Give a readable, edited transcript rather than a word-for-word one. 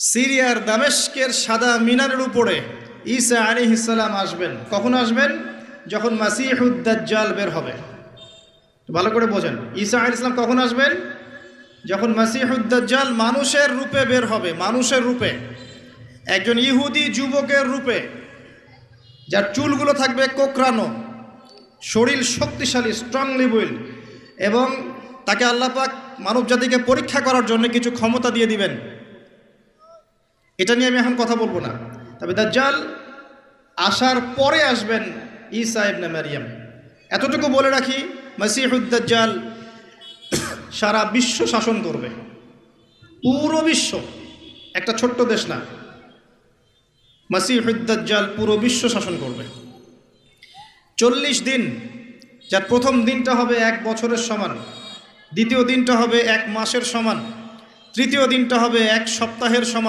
সিরিয়ার দামেস্কের সাদা মিনারের উপরে ঈসা আলাইহিস সালাম আসবেন। কখন আসবেন? যখন মাসিহুদ দাজ্জাল বের হবে। ভালো করে বোঝেন, ঈসা আলাইহিস সালাম কখন আসবেন? যখন মাসিহুদ দাজ্জাল মানুষের রূপে বের হবে, মানুষের রূপে, একজন ইহুদি যুবকের রূপে, যার চুলগুলো থাকবে কোকড়ানো, শরীর শক্তিশালী, স্ট্রংলি উইল, এবং তাকে আল্লাহ পাক মানব জাতিকে পরীক্ষা করার জন্য কিছু ক্ষমতা দিয়ে দিবেন। এটা নিয়ে আমি এখন কথা বলবো না। তবে দাজ্জাল আসার পরে আসবেন ঈসা ইবনে মারইয়াম। এতটুকু বলে রাখি, মাসিহুদ দাজ্জাল সারা বিশ্ব শাসন করবে, পুরো বিশ্ব, একটা ছোট্ট দেশ না। মাসিহুদ দাজ্জাল পুরো বিশ্ব শাসন করবে 40 দিন, যার প্রথম দিনটা হবে 1 বছরের সমান, দ্বিতীয় দিনটা হবে 1 মাসের সমান, তৃতীয় দিনটা হবে 1 সপ্তাহের সমান।